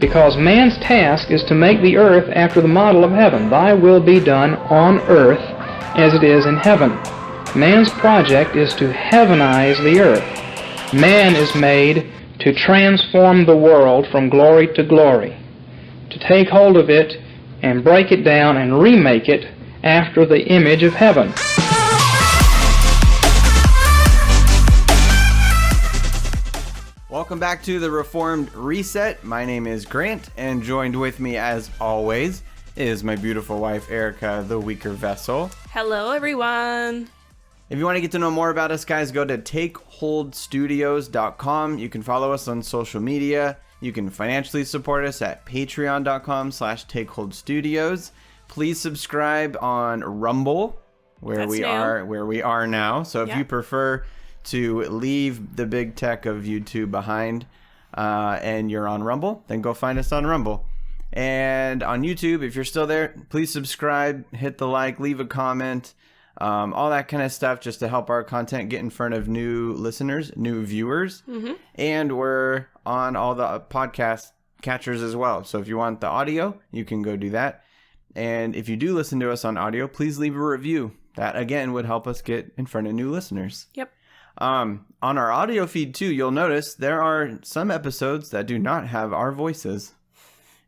because man's task is to make the earth after the model of heaven. Thy will be done on earth as it is in heaven. Man's project is to heavenize the earth. Man is made to transform the world from glory to glory, to take hold of it and break it down and remake it after the image of heaven. Welcome back to the Reformed Reset. My name is Grant, and joined with me, as always, is my beautiful wife, Ericha, the weaker vessel. Hello, everyone. If you want to get to know more about us, guys, go to takeholdstudios.com. You can follow us on social media. You can financially support us at patreon.com/takeholdstudios. Please subscribe on Rumble, where we are now. So if you prefer to leave the big tech of YouTube behind and you're on Rumble, then go find us on Rumble. And on YouTube, if you're still there, please subscribe, hit the like, leave a comment, all that kind of stuff, just to help our content get in front of new listeners, new viewers. And we're on all the podcast catchers as well. So if you want the audio, you can go do that. And if you do listen to us on audio, please leave a review. That, again, would help us get in front of new listeners. Yep. On our audio feed, too, you'll notice there are some episodes that do not have our voices.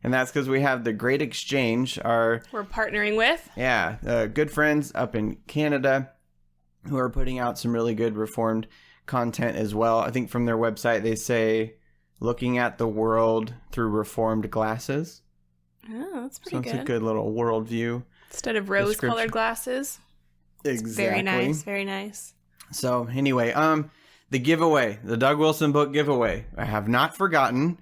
And that's because we have the Great Exchange, we're partnering with. Good friends up in Canada who are putting out some really good Reformed content as well. I think from their website, they say, looking at the world through Reformed glasses. Oh, that's pretty good. So it's a good little worldview. Instead of rose-colored glasses. Exactly. Very nice, very nice. So anyway, the giveaway, the Doug Wilson book giveaway. I have not forgotten.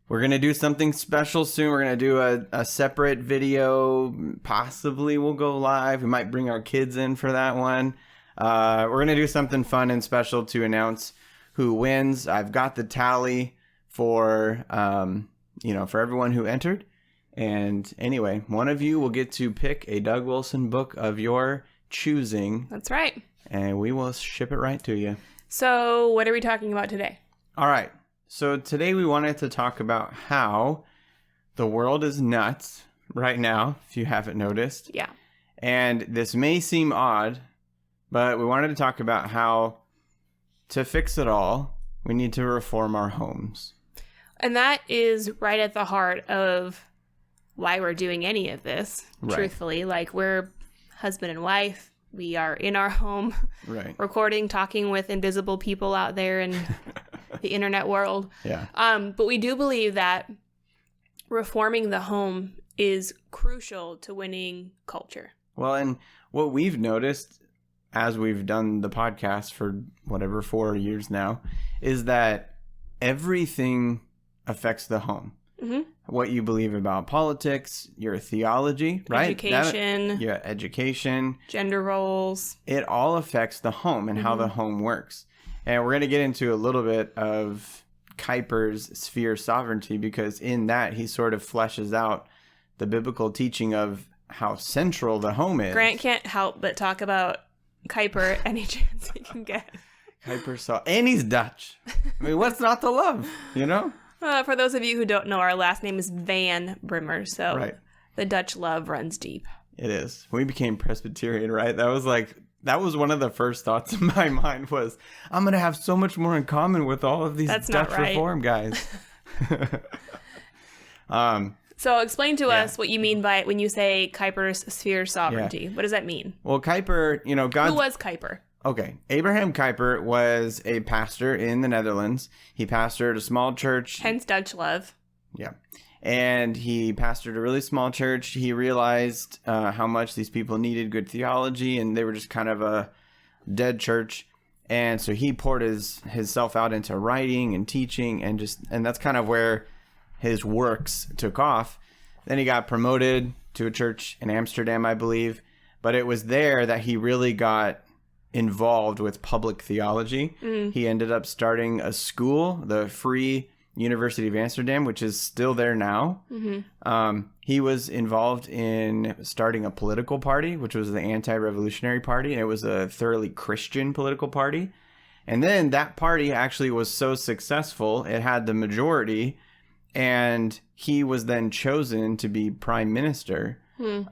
We're going to do something special soon. We're going to do a separate video. Possibly we'll go live. We might bring our kids in for that one. We're going to do something fun and special to announce who wins. I've got the tally for, for everyone who entered. And anyway, one of you will get to pick a Doug Wilson book of your choosing. That's right. And we will ship it right to you. So what are we talking about today? All right. So today we wanted to talk about how the world is nuts right now, if you haven't noticed. Yeah. And this may seem odd, but we wanted to talk about how to fix it all, we need to reform our homes. And that is right at the heart of why we're doing any of this, truthfully. Like, we're husband and wife. We are in our home, recording, talking with invisible people out there in the internet world. Yeah. But we do believe that reforming the home is crucial to winning culture. Well, and what we've noticed as we've done the podcast for 4 years now is that everything affects the home. Mm-hmm. What you believe about politics, your theology, right? Education. Gender roles. It all affects the home and how the home works. And we're going to get into a little bit of Kuyper's sphere sovereignty, because in that he sort of fleshes out the biblical teaching of how central the home is. Grant can't help but talk about Kuyper any chance he can get. And he's Dutch. I mean, what's not to love, you know? For those of you who don't know, our last name is Van Brimmer, so the Dutch love runs deep. It is. We became Presbyterian, right? That was one of the first thoughts in my mind was, I'm going to have so much more in common with all of these Dutch Reform guys. So explain to us what you mean by when you say Kuyper's sphere sovereignty. Yeah. What does that mean? Well, Kuyper, Who was Kuyper? Okay. Abraham Kuyper was a pastor in the Netherlands. He pastored a small church. Hence Dutch love. Yeah. And he pastored a really small church. He realized how much these people needed good theology, and they were just kind of a dead church. And so he poured himself out into writing and teaching, and that's kind of where his works took off. Then he got promoted to a church in Amsterdam, I believe. But it was there that he really got involved with public theology. He ended up starting a school, the Free University of Amsterdam, which is still there now. He was involved in starting a political party, which was the Anti-Revolutionary Party, and it was a thoroughly Christian political party. And then that party actually was so successful, it had the majority And he was then chosen to be prime minister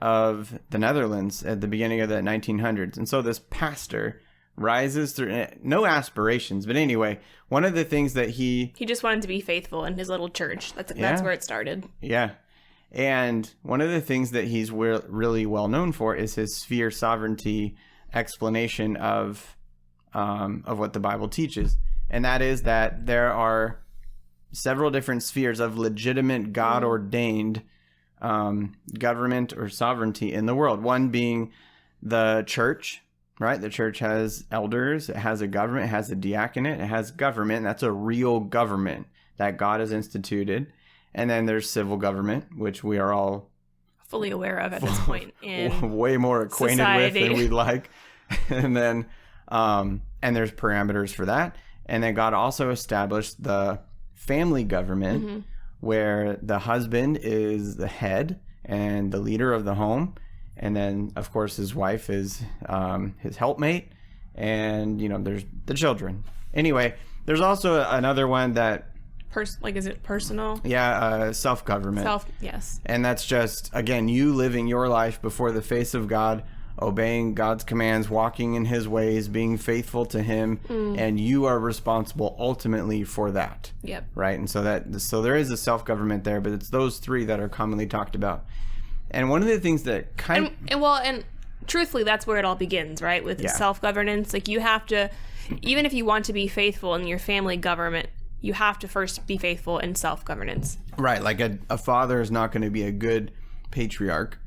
of the Netherlands at the beginning of the 1900s. And so this pastor rises through, no aspirations, but anyway, one of the things that he just wanted to be faithful in his little church. That's where it started. Yeah. And one of the things that he's really well known for is his sphere sovereignty explanation of what the Bible teaches. And that is that there are several different spheres of legitimate God-ordained government or sovereignty in the world. One being the church, right? The church has elders, it has a government, it has a diaconate, it has government. That's a real government that God has instituted. And then there's civil government, which we are all fully aware of at this point in way more acquainted society. with than we'd like. And then and there's parameters for that. And then God also established the family government, where the husband is the head and the leader of the home. And then, of course, his wife is his helpmate. And, there's the children. Anyway, there's also another one that... is it personal? Yeah, self-government. Yes. And that's just, again, you living your life before the face of God, obeying God's commands, walking in his ways, being faithful to him, and you are responsible ultimately for that. Yep. Right? And so there is a self-government there, but it's those three that are commonly talked about. And one of the things that and truthfully, that's where it all begins, right? With self-governance. Like, you have to, even if you want to be faithful in your family government, you have to first be faithful in self-governance. Right. Like a father is not going to be a good patriarch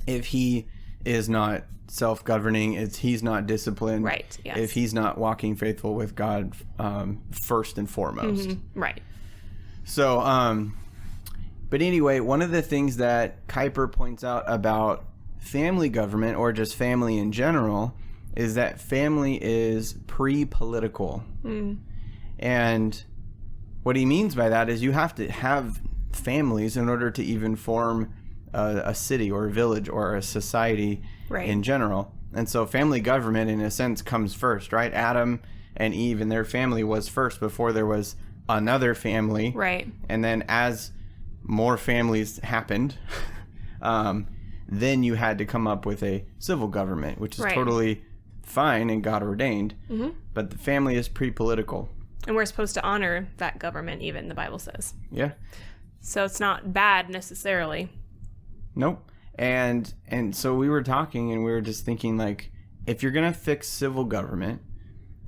if he is not self-governing, if he's not disciplined, right? Yes. If he's not walking faithful with God first and foremost. Right. So, but anyway, one of the things that Kuyper points out about family government, or just family in general, is that family is pre-political. And what he means by that is you have to have families in order to even form a city or a village or a society in general. And so family government, in a sense, comes first, right? Adam and Eve and their family was first before there was another family. Right. And then as more families happened, then you had to come up with a civil government, which is totally fine and God ordained. But the family is pre-political. And we're supposed to honor that government, even, the Bible says. Yeah. So it's not bad necessarily. Nope. And so we were talking and we were just thinking, like, if you're going to fix civil government,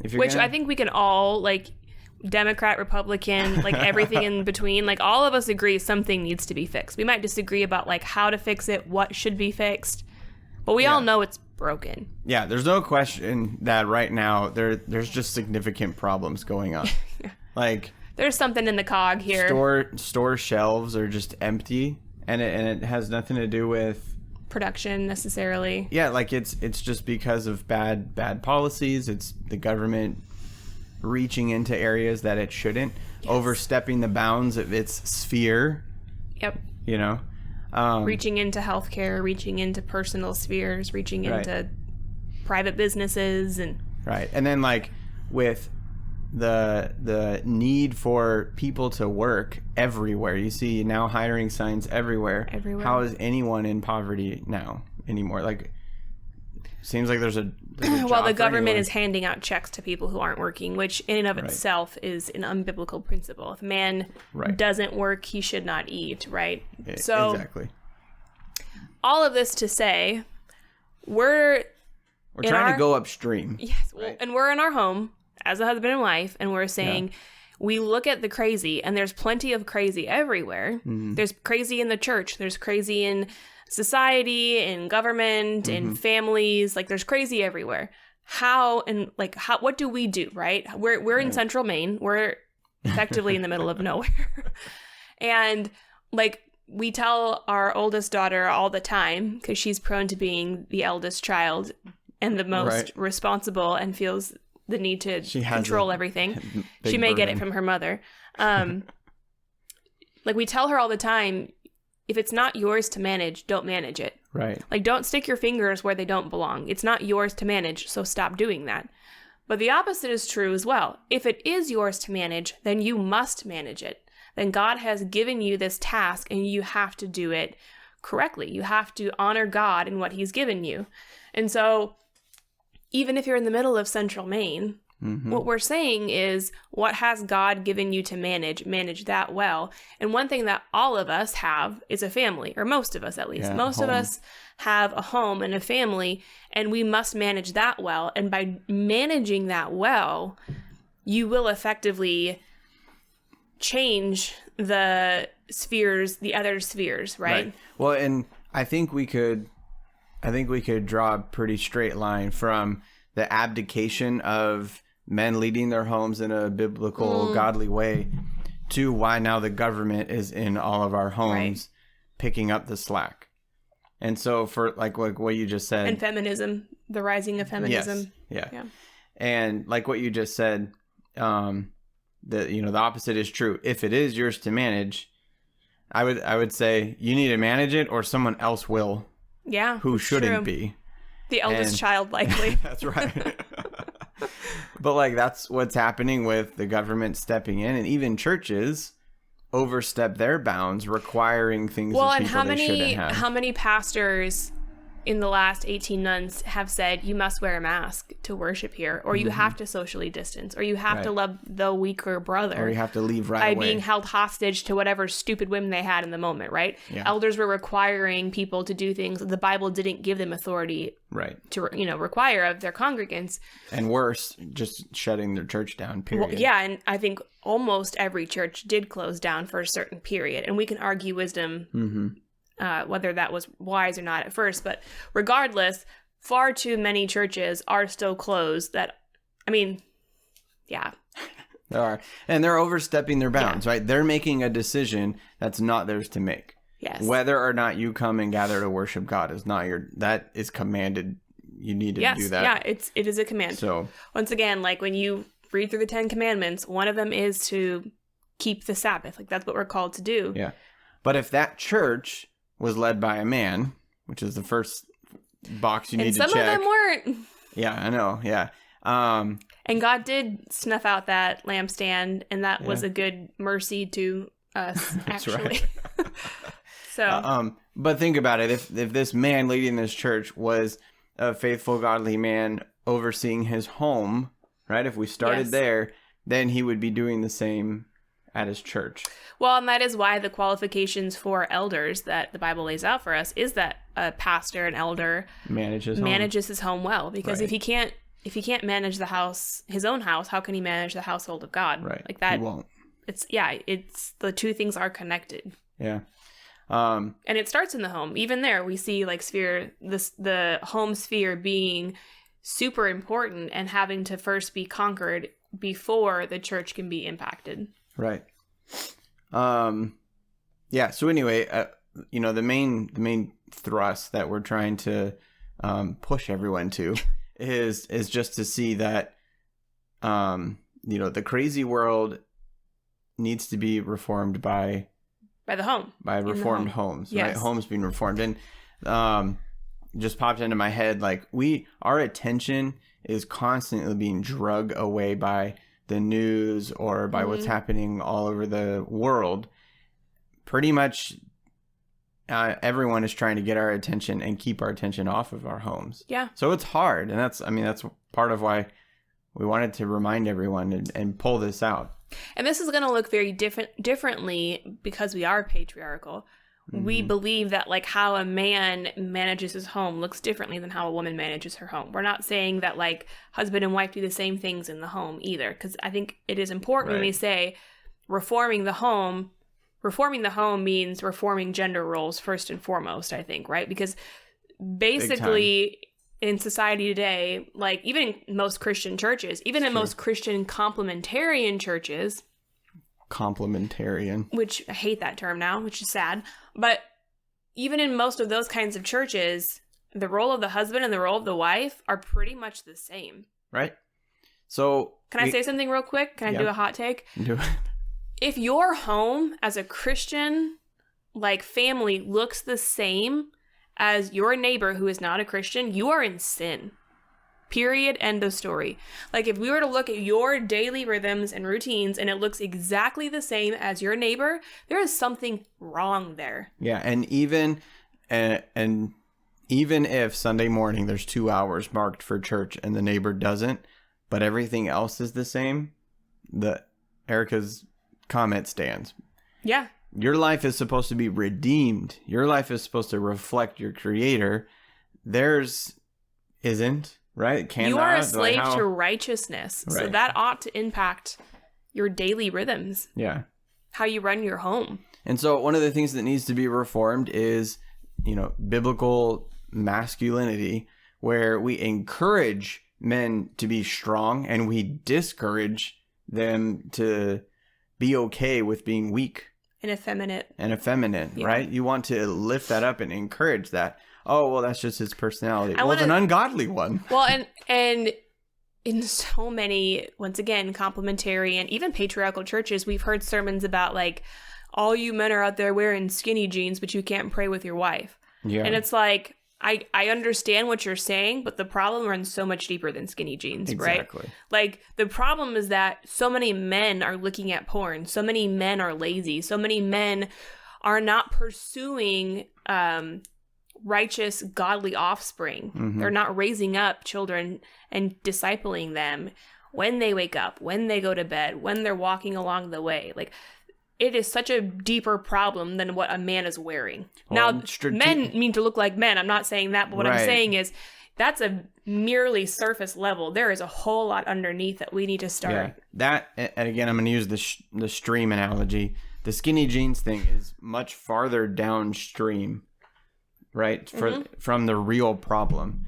I think we can all, like, Democrat, Republican, like everything in between, like all of us agree something needs to be fixed. We might disagree about like how to fix it, what should be fixed, but we all know it's broken. Yeah, there's no question that right now there's just significant problems going on. Like there's something in the cog here. Store shelves are just empty, and it has nothing to do with production necessarily. Yeah, like it's just because of bad policies. It's the government reaching into areas that it shouldn't, overstepping the bounds of its sphere. Yep. You know, reaching into healthcare, reaching into personal spheres, reaching into private businesses, and and then like with the need for people to work everywhere. You see now hiring signs everywhere. How is anyone in poverty now anymore? Like, seems like there's a well, the government is handing out checks to people who aren't working, which in and of itself is an unbiblical principle. If a man doesn't work, he should not eat, right? So exactly. All of this to say, we're trying to go upstream. Yes, and we're in our home as a husband and wife, and we're saying we look at the crazy, and there's plenty of crazy everywhere. Mm-hmm. There's crazy in the church. There's crazy in society, in government, in families. Like there's crazy everywhere. What do we do, right? We're in central Maine. We're effectively in the middle of nowhere. And like we tell our oldest daughter all the time, because she's prone to being the eldest child and the most responsible and feels the need to control everything. She may get it from her mother. Like we tell her all the time, if it's not yours to manage, don't manage it. Right. Like don't stick your fingers where they don't belong. It's not yours to manage, so stop doing that. But the opposite is true as well. If it is yours to manage, then you must manage it. then God has given you this task and you have to do it correctly. You have to honor God in what he's given you. And so even if you're in the middle of Central Maine, what we're saying is, what has God given you to manage that well. And one thing that all of us have is a family, or most of us at least. Most of us have a home and a family, and we must manage that well. And by managing that well, you will effectively change the spheres, the other spheres, right? Well, and I think we could draw a pretty straight line from the abdication of men leading their homes in a biblical, godly way to why now the government is in all of our homes picking up the slack. And so for like what you just said. And feminism, the rising of feminism. Yes. Yeah. And like what you just said, the opposite is true. If it is yours to manage, I would say you need to manage it, or someone else will. Yeah. Who shouldn't be. The eldest child, likely. That's right. But like that's what's happening with the government stepping in, and even churches overstep their bounds, requiring things. Well, of and people they shouldn't have. how many pastors in the last 18 months have said you must wear a mask to worship here, or you have to socially distance, or you have to love the weaker brother, or you have to leave by away. being held hostage to whatever stupid whim they had in the moment, right? Yeah. Elders were requiring people to do things the Bible didn't give them authority to require of their congregants. And worse, just shutting their church down, period. Well, yeah, and I think almost every church did close down for a certain period, and we can argue wisdom whether that was wise or not at first, but regardless, far too many churches are still closed. There are, and they're overstepping their bounds, right? They're making a decision that's not theirs to make. Yes. Whether or not you come and gather to worship God is not that is commanded. You need to do that. Yeah, it is a command. So once again, like when you read through the 10 Commandments, one of them is to keep the Sabbath. Like that's what we're called to do. Yeah. But if that church was led by a man, which is the first box you need to check. And some of them weren't. Yeah, I know. Yeah. And God did snuff out that lampstand, and that was a good mercy to us, actually. Right. So, but think about it. If this man leading this church was a faithful, godly man overseeing his home, right? If we started there, then he would be doing the same at his church. Well, and that is why the qualifications for elders that the Bible lays out for us is that a pastor, an elder, manages his home well. Because if he can't manage the house, his own house, how can he manage the household of God? Right. Like that. He won't. It's the two things are connected. Yeah. And it starts in the home. Even there, we see like the home sphere being super important and having to first be conquered before the church can be impacted. Right. Yeah. So anyway, the main thrust that we're trying to push everyone to is just to see that the crazy world needs to be reformed by the home, by reformed homes, yes. Right? Homes being reformed, and just popped into my head like our attention is constantly being drug away by the news or by what's happening all over the world. Pretty much everyone is trying to get our attention and keep our attention off of our homes. Yeah. So it's hard. And that's part of why we wanted to remind everyone and pull this out. And this is going to look very differently because we are patriarchal. We believe that like how a man manages his home looks differently than how a woman manages her home. We're not saying that like husband and wife do the same things in the home either, because I think it is important when we say reforming the home means reforming gender roles first and foremost, I think, right? Because basically in society today, like even in most Christian churches, even in most Christian complementarian churches, which I hate that term now, which is sad. But even in most of those kinds of churches, the role of the husband and the role of the wife are pretty much the same. Right. So can I say something real quick? Can I do a hot take? Do it. If your home as a Christian, like family, looks the same as your neighbor who is not a Christian, you are in sin. Period. End of story. Like, if we were to look at your daily rhythms and routines and it looks exactly the same as your neighbor, there is something wrong there. Yeah, and even if Sunday morning there's 2 hours marked for church and the neighbor doesn't, but everything else is the same, Erica's comment stands. Yeah. Your life is supposed to be redeemed. Your life is supposed to reflect your creator. Theirs isn't, right? You are a slave to righteousness. Right. So that ought to impact your daily rhythms. Yeah. How you run your home. And so one of the things that needs to be reformed is, biblical masculinity, where we encourage men to be strong and we discourage them to be okay with being weak. And effeminate, yeah. Right? You want to lift that up and encourage that. Oh, well, that's just his personality. It's an ungodly one. Well, and in so many, once again, complementary and even patriarchal churches, we've heard sermons about, like, all you men are out there wearing skinny jeans, but you can't pray with your wife. Yeah. And it's like, I understand what you're saying, but the problem runs so much deeper than skinny jeans, exactly. Right? Like, the problem is that so many men are looking at porn. So many men are lazy. So many men are not pursuing righteous, godly offspring. Mm-hmm. They're not raising up children and discipling them when they wake up, when they go to bed, when they're walking along the way. Like, it is such a deeper problem than what a man is wearing. Well, now, men mean to look like men. I'm not saying that, but what I'm saying is that's a merely surface level. There is a whole lot underneath that we need to start. Yeah, that, and again, I'm going to use the stream analogy. The skinny jeans thing is much farther downstream, right, from the real problem.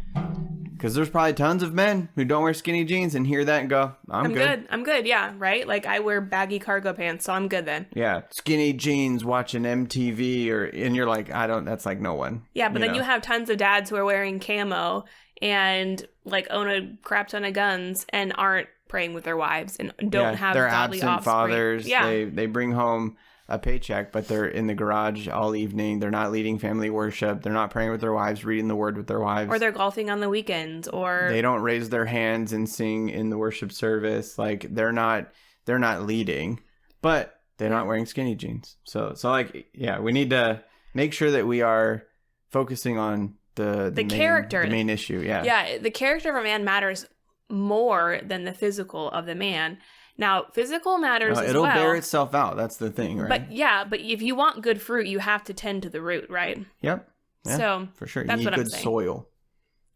Because there's probably tons of men who don't wear skinny jeans and hear that and go, I'm good. I'm good, yeah, right? Like, I wear baggy cargo pants, so I'm good then. Yeah, skinny jeans watching MTV, and you're like, that's like no one. Yeah, but then you have tons of dads who are wearing camo and, like, own a crap ton of guns and aren't praying with their wives and don't have godly offspring. They're absent fathers. Yeah. They bring home a paycheck, but they're in the garage all evening. They're not leading family worship. They're not praying with their wives, reading the word with their wives. Or they're golfing on the weekends, or they don't raise their hands and sing in the worship service. Like, they're not leading, but they're not wearing skinny jeans. So like, yeah, we need to make sure that we are focusing on the character, the main issue. Yeah. Yeah. The character of a man matters more than the physical of the man. Now, physical matters as well. It'll bear itself out. That's the thing, right? But if you want good fruit, you have to tend to the root, right? Yep. Yeah, so for sure, you need good soil.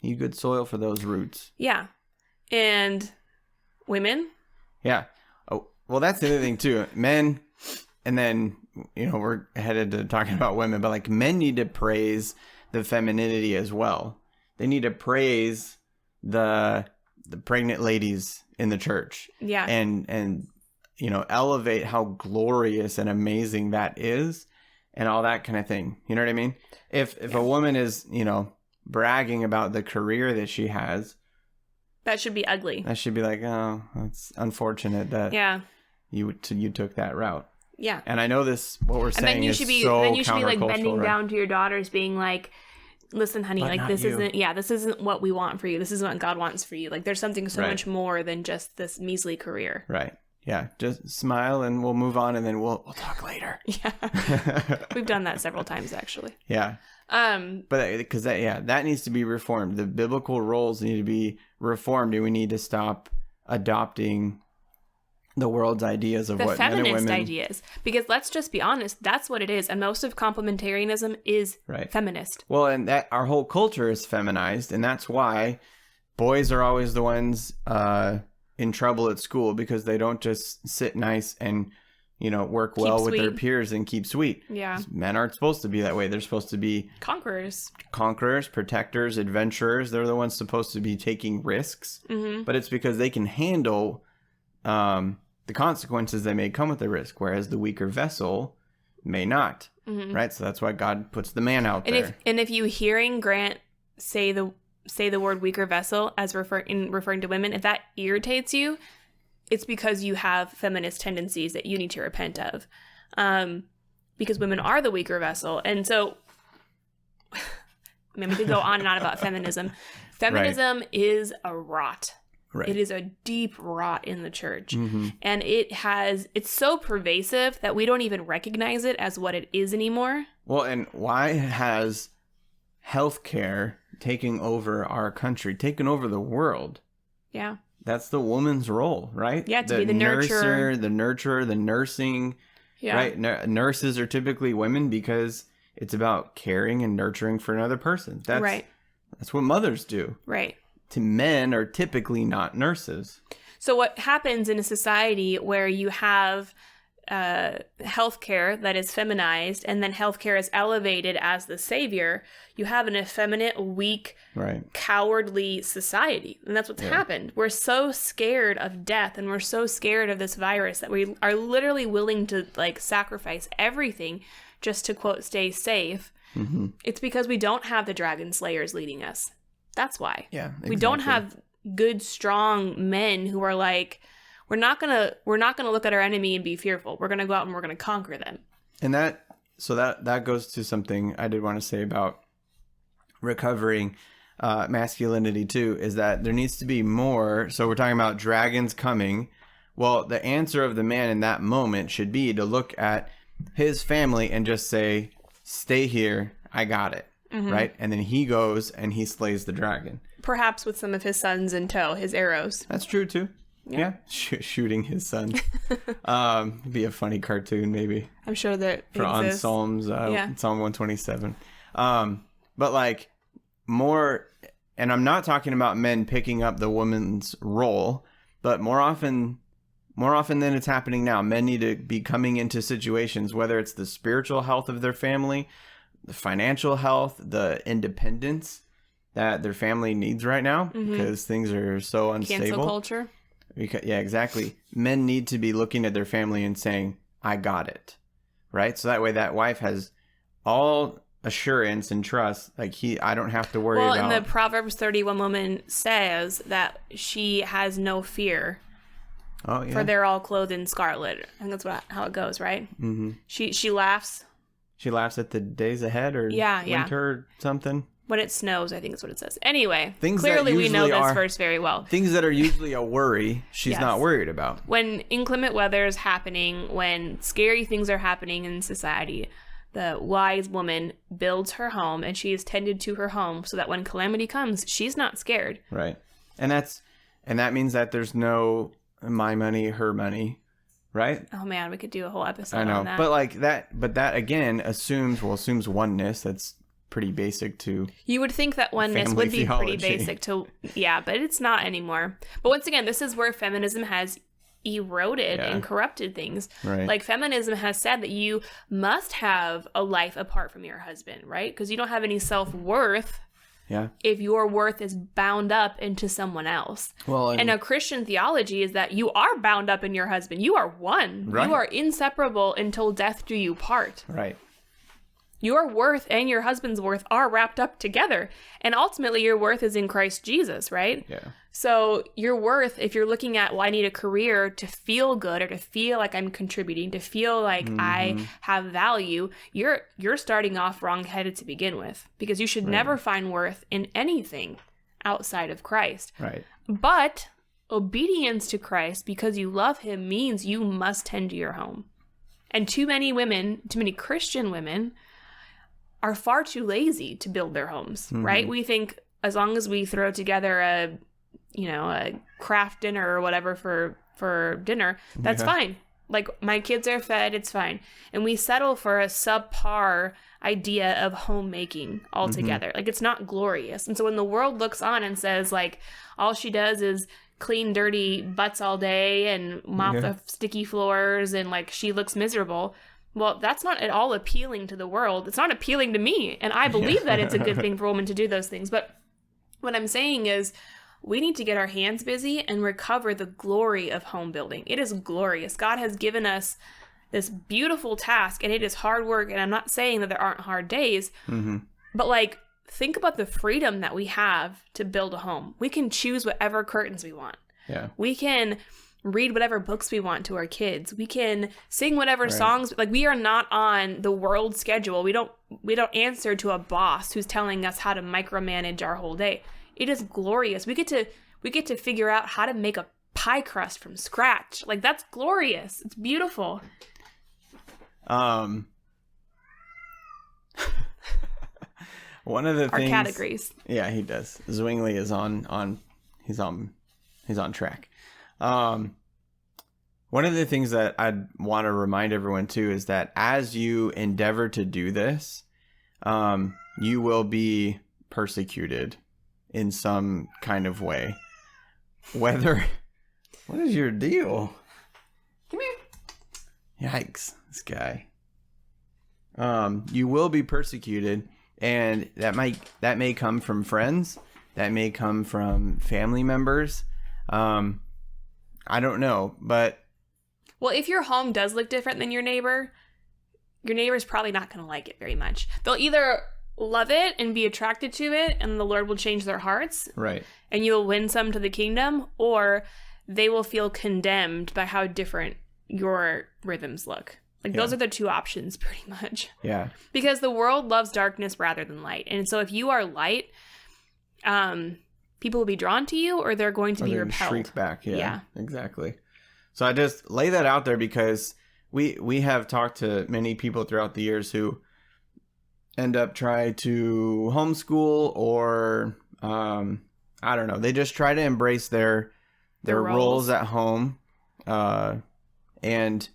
You need good soil for those roots. Yeah, and women. Yeah. Oh, well, that's the other thing too. Men, and then we're headed to talking about women, but like, men need to praise the femininity as well. They need to praise the pregnant ladies in the church. Yeah. And elevate how glorious and amazing that is and all that kind of thing. You know what I mean? If a woman is, bragging about the career that she has, that should be ugly. That should be like, oh, that's unfortunate that you took that route. Yeah. And I know what we're saying is so countercultural. Then you should be like bending down to your daughters, being like, listen, honey, but like, this isn't what we want for you. This isn't what God wants for you. Like, there's something so much more than just this measly career. Right. Yeah. Just smile and we'll move on, and then we'll talk later. Yeah. We've done that several times, actually. Yeah. But because that needs to be reformed. The biblical roles need to be reformed, and we need to stop adopting the world's ideas of what men and women... The feminist ideas. Because let's just be honest, that's what it is. And most of complementarianism is feminist. Well, and that our whole culture is feminized, and that's why boys are always the ones in trouble at school, because they don't just sit nice and, work well with their peers and keep sweet. Yeah. Men aren't supposed to be that way. They're supposed to be... Conquerors, protectors, adventurers. They're the ones supposed to be taking risks. Mm-hmm. But it's because they can handle... the consequences that may come with the risk, whereas the weaker vessel may not. Mm-hmm. Right? So that's why God puts the man out there. If you hearing Grant say the word weaker vessel as referring to women, if that irritates you, it's because you have feminist tendencies that you need to repent of. Because women are the weaker vessel. And so, we could go on and on about feminism. Feminism is a rot. Right. It is a deep rot in the church. And it's so pervasive that we don't even recognize it as what it is anymore. Well, and why has healthcare taken over our country, taken over the world? Yeah. That's the woman's role, right? Yeah, to be the nurturer. The nurturer, the nursing. Yeah. Right? Nurses are typically women because it's about caring and nurturing for another person. That's what mothers do. Right. Men are typically not nurses. So what happens in a society where you have healthcare that is feminized and then healthcare is elevated as the savior, you have an effeminate, weak, cowardly society. And that's what's happened. We're so scared of death and we're so scared of this virus that we are literally willing to like sacrifice everything just to, quote, stay safe. It's because we don't have the dragon slayers leading us. That's why. Yeah, exactly. We don't have good, strong men who are like, we're not gonna look at our enemy and be fearful. We're gonna go out and we're gonna conquer them. And that goes to something I did want to say about recovering masculinity too, is that there needs to be more. So we're talking about dragons coming. Well, the answer of the man in that moment should be to look at his family and just say, stay here, I got it. Right? And then he goes and he slays the dragon. Perhaps with some of his sons in tow, his arrows. That's true too. Yeah. Shooting his son. Be a funny cartoon maybe. I'm sure that for on Psalm 127. But like more, and I'm not talking about men picking up the woman's role, but more often than it's happening now, men need to be coming into situations, whether it's the spiritual health of their family, the financial health, the independence that their family needs right now because things are so unstable. Cancel culture. Yeah, exactly. Men need to be looking at their family and saying, I got it. Right? So that way that wife has all assurance and trust. Like I don't have to worry about. Well, and the Proverbs 31 woman says that she has no fear. Oh, yeah. For they're all clothed in scarlet. I think that's how it goes, right? She laughs. She laughs at the days ahead or winter or something. When it snows, I think is what it says. Anyway, clearly we know this verse very well. Things that are usually a worry, she's not worried about. When inclement weather is happening, when scary things are happening in society, the wise woman builds her home and she is tended to her home so that when calamity comes, she's not scared. Right. And that means that there's no my money, her money. Right? Oh man, we could do a whole episode on that. But that again assumes oneness. That's pretty basic to. You would think that oneness would be theology. Pretty basic to, but it's not anymore. But once again, this is where feminism has eroded and corrupted things. Right. Like feminism has said that you must have a life apart from your husband, right? Because you don't have any self-worth. Yeah. If your worth is bound up into someone else. Well, and a Christian theology is that you are bound up in your husband. You are one. Right. You are inseparable until death do you part. Right. Your worth and your husband's worth are wrapped up together. And ultimately your worth is in Christ Jesus, right? Yeah. So your worth, if you're looking at, well, I need a career to feel good or to feel like I'm contributing, to feel like I have value, you're starting off wrong-headed to begin with, because you should never find worth in anything outside of Christ. Right. But obedience to Christ because you love him means you must tend to your home. And too many Christian women are far too lazy to build their homes, right? We think as long as we throw together a craft dinner or whatever for dinner, that's fine. Like my kids are fed, it's fine. And we settle for a subpar idea of homemaking altogether. Like it's not glorious. And so when the world looks on and says like all she does is clean dirty butts all day and mop the sticky floors and like she looks miserable, well, that's not at all appealing to the world. It's not appealing to me. And I believe that it's a good thing for women to do those things. But what I'm saying is we need to get our hands busy and recover the glory of home building. It is glorious. God has given us this beautiful task and it is hard work. And I'm not saying that there aren't hard days, but like think about the freedom that we have to build a home. We can choose whatever curtains we want. Yeah. We can read whatever books we want to our kids. We can sing whatever songs. Like we are not on the world schedule. We don't answer to a boss who's telling us how to micromanage our whole day. It is glorious. We get to figure out how to make a pie crust from scratch. Like, that's glorious. It's beautiful. One of the Our things, cat agrees. Yeah, he does. Zwingli is he's on track. One of the things that I'd want to remind everyone too is that as you endeavor to do this, you will be persecuted in some kind of way. What is your deal? Come here. Yikes, this guy. You will be persecuted, and that may come from friends, that may come from family members. I don't know, but well, if your home does look different than your neighbor's probably not going to like it very much. They'll either love it and be attracted to it, and the Lord will change their hearts. Right. And you'll win some to the kingdom, or they will feel condemned by how different your rhythms look. Like, those are the two options, pretty much. Yeah. Because the world loves darkness rather than light. And so if you are light, people will be drawn to you, or they're going to be repelled. Shriek back. Yeah, exactly. So I just lay that out there because we have talked to many people throughout the years who end up trying to homeschool, or I don't know, they just try to embrace their roles at home, and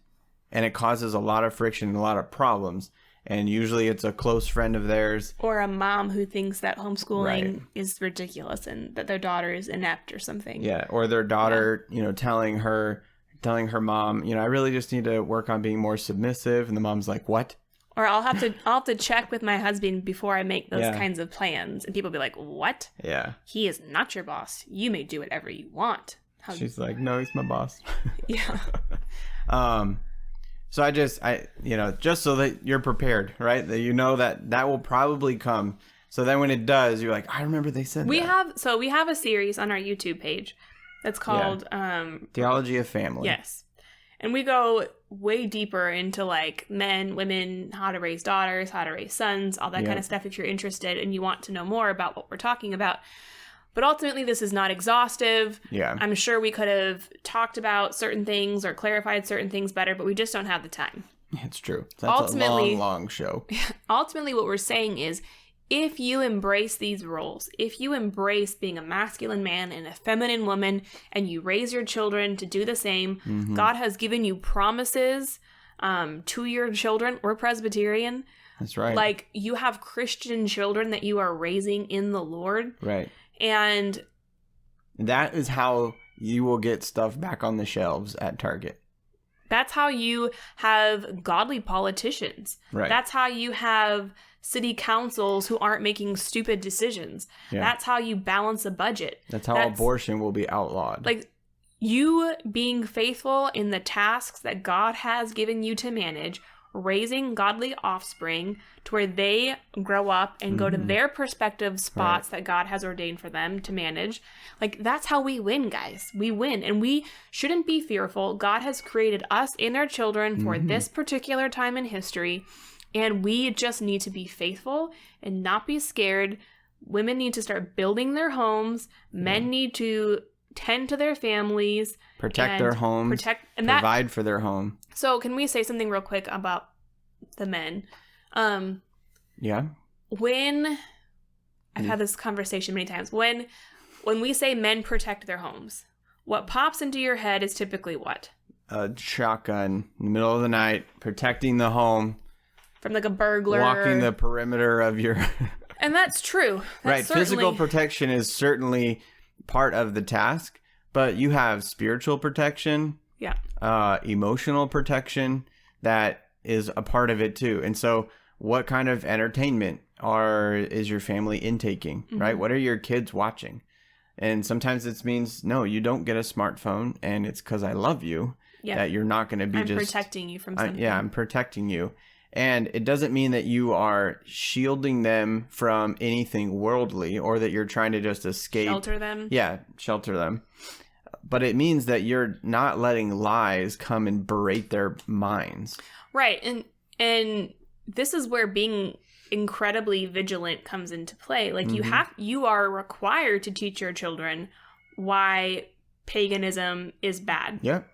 it causes a lot of friction and a lot of problems. And usually it's a close friend of theirs, or a mom who thinks that homeschooling is ridiculous and that their daughter is inept or something. Yeah, or their daughter, telling her mom, I really just need to work on being more submissive, and the mom's like, what? Or I'll have to check with my husband before I make those kinds of plans, and people be like, what? Yeah, he is not your boss. You may do whatever you want. She's like, no, he's my boss. Yeah. So I just so that you're prepared, right? That that will probably come. So then when it does, you're like, I remember they said we have a series on our YouTube page that's called Theology of Family. Yes. And we go way deeper into like men, women, how to raise daughters, how to raise sons, all that kind of stuff if you're interested and you want to know more about what we're talking about. But ultimately, this is not exhaustive. Yeah. I'm sure we could have talked about certain things or clarified certain things better, but we just don't have the time. It's true. That's a long show. Ultimately, what we're saying is, if you embrace these roles, if you embrace being a masculine man and a feminine woman, and you raise your children to do the same, God has given you promises to your children. We're Presbyterian. That's right. Like, you have Christian children that you are raising in the Lord. Right. And that is how you will get stuff back on the shelves at Target. That's how you have godly politicians. Right. That's how you have city councils who aren't making stupid decisions. Yeah. That's how you balance a budget. That's how abortion will be outlawed. Like, you being faithful in the tasks that God has given you to manage, raising godly offspring to where they grow up and go to their prospective spots that God has ordained for them to manage. Like, that's how we win, guys. We win. And we shouldn't be fearful. God has created us and our children for this particular time in history. And we just need to be faithful and not be scared. Women need to start building their homes. Men need to tend to their families. Protect their homes. Provide for their home. So can we say something real quick about the men? Yeah. When I've had this conversation many times, when we say men protect their homes, what pops into your head is typically what? A shotgun in the middle of the night, protecting the home from like a burglar, walking the perimeter of your and that's true. Right. Physical protection is certainly part of the task, but you have spiritual protection, emotional protection that is a part of it too. And so what kind of entertainment is your family intaking, right? What are your kids watching? And sometimes it means, no, you don't get a smartphone, and it's because I love you that you're not going to be I'm protecting you from something. I'm protecting you. And it doesn't mean that you are shielding them from anything worldly, or that you're trying to just escape. Shelter them. Yeah, shelter them. But it means that you're not letting lies come and berate their minds. Right. And this is where being incredibly vigilant comes into play. Like you are required to teach your children why paganism is bad. Yep.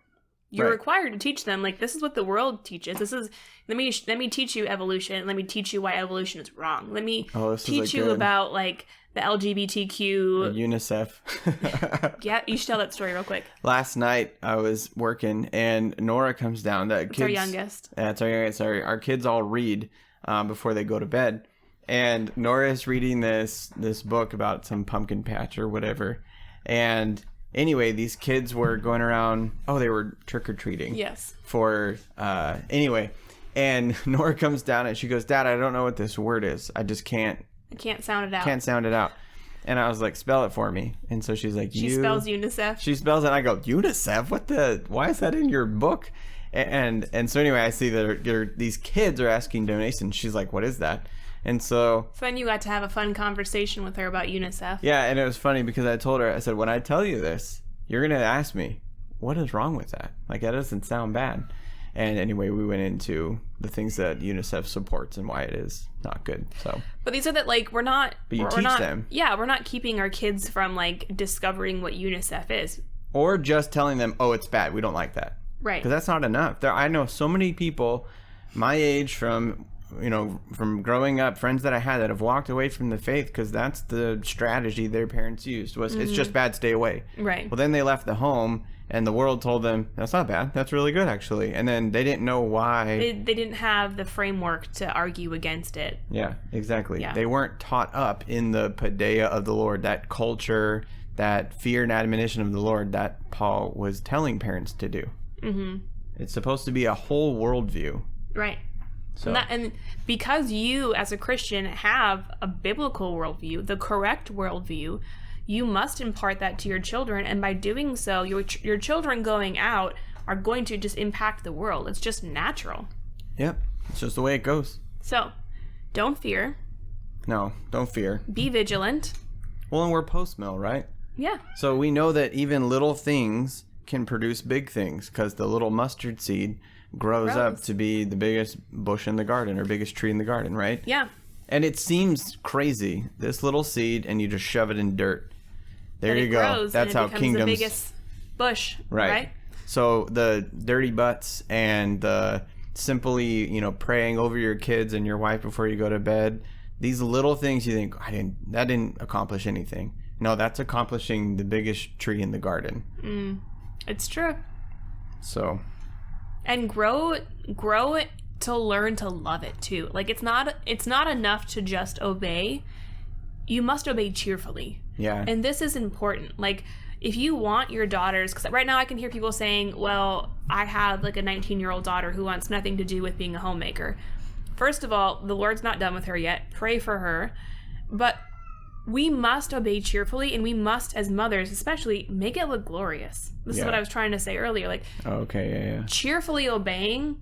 You're required to teach them, like, this is what the world teaches. This is, let me teach you evolution. Let me teach you why evolution is wrong. Let me teach you about, like, the LGBTQ. UNICEF. Yeah, you should tell that story real quick. Last night I was working and Nora comes down. That's our youngest. Yeah, it's our youngest. Sorry. Our kids all read before they go to bed. And Nora is reading this book about some pumpkin patch or whatever. And anyway, these kids were going around. Oh, they were trick-or-treating. Yes. Anyway, and Nora comes down and she goes, Dad, I don't know what this word is. I can't sound it out. And I was like, spell it for me. And so she's like, She spells UNICEF. She spells it. And I go, UNICEF? Why is that in your book? And so anyway, I see that these kids are asking donations. She's like, what is that? And so then you got to have a fun conversation with her about UNICEF. Yeah, and it was funny because I told her, I said, when I tell you this, you're going to ask me, what is wrong with that? Like, that doesn't sound bad. And anyway, we went into the things that UNICEF supports and why it is not good. So, but these are that, like, we're not. But you we're teach not, them. Yeah, we're not keeping our kids from, like, discovering what UNICEF is. Or just telling them, oh, it's bad. We don't like that. Right. Because that's not enough. I know so many people my age from growing up, friends that I had that have walked away from the faith because that's the strategy their parents used was it's just bad, stay away. Right. Well, then they left the home and the world told them that's not bad, that's really good actually, and then they didn't know why. They didn't have the framework to argue against it. Yeah, exactly. Yeah. They weren't taught up in the paideia of the Lord, that culture, that fear and admonition of the Lord that Paul was telling parents to do. Mm-hmm. It's supposed to be a whole worldview. Right. So. And because you, as a Christian, have a biblical worldview, the correct worldview, you must impart that to your children. And by doing so, your children going out are going to just impact the world. It's just natural. Yep. It's just the way it goes. So, don't fear. No, don't fear. Be vigilant. Well, and we're post-mill, right? Yeah. So we know that even little things can produce big things because the little mustard seed grows up to be the biggest bush in the garden or biggest tree in the garden, right? Yeah. And it seems crazy, this little seed, and you just shove it in dirt. There you go. That's how kingdoms. The biggest bush, right? So the dirty butts and the simply, praying over your kids and your wife before you go to bed. These little things you think, that didn't accomplish anything. No, that's accomplishing the biggest tree in the garden. It's true. So. And grow it to learn to love it too. Like it's not enough to just obey. You must obey cheerfully. Yeah. And this is important. Like if you want your daughters, because right now I can hear people saying, well, I have like a 19-year-old daughter who wants nothing to do with being a homemaker. First of all, the Lord's not done with her yet. Pray for her. But we must obey cheerfully, and we must, as mothers especially, make it look glorious. This is what I was trying to say earlier. Like, okay, cheerfully obeying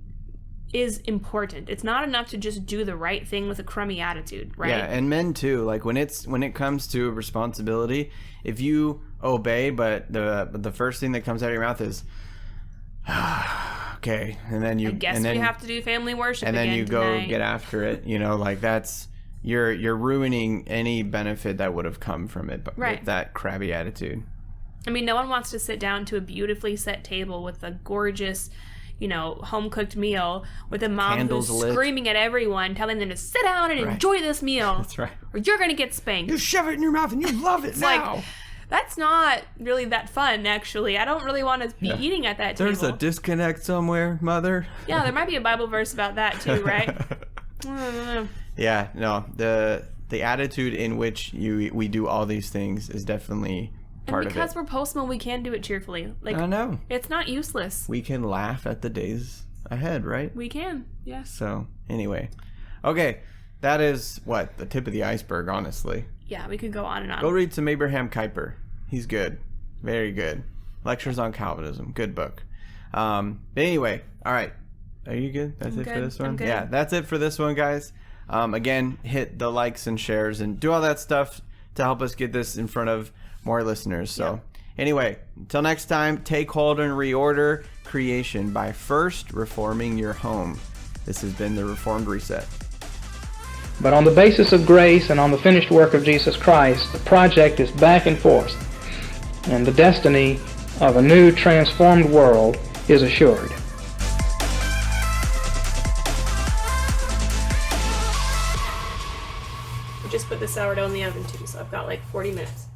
is important. It's not enough to just do the right thing with a crummy attitude, right? Yeah, and men too. Like when it comes to responsibility, if you obey, but the first thing that comes out of your mouth is, okay, and then you, I guess we have to do family worship, and then you go tonight. Get after it. Like that's. You're ruining any benefit that would have come from it, with that crabby attitude. I mean, no one wants to sit down to a beautifully set table with a gorgeous, home-cooked meal with a mom Candles who's lit. Screaming at everyone, telling them to sit down and enjoy this meal. That's right. Or you're going to get spanked. You shove it in your mouth and you love it now. Like, that's not really that fun, actually. I don't really want to be eating at that table. There's a disconnect somewhere, mother. Yeah, there might be a Bible verse about that too, right? I don't know. Yeah, no, the attitude in which we do all these things is definitely part of it. And because we're post-mill, we can do it cheerfully. Like, I know. It's not useless. We can laugh at the days ahead, right? We can, yes. So, anyway. Okay, that is, the tip of the iceberg, honestly. Yeah, we could go on and on. Go read some Abraham Kuyper. He's good. Very good. Lectures on Calvinism. Good book. But anyway, all right. Are you good? That's it for this one? I'm good. Yeah, that's it for this one, guys. Again, hit the likes and shares and do all that stuff to help us get this in front of more listeners. So anyway, until next time, take hold and reorder creation by first reforming your home. This has been the Reformed Reset. But on the basis of grace and on the finished work of Jesus Christ, the project is back and forth, and the destiny of a new transformed world is assured. I just put the sourdough in the oven too, so I've got like 40 minutes.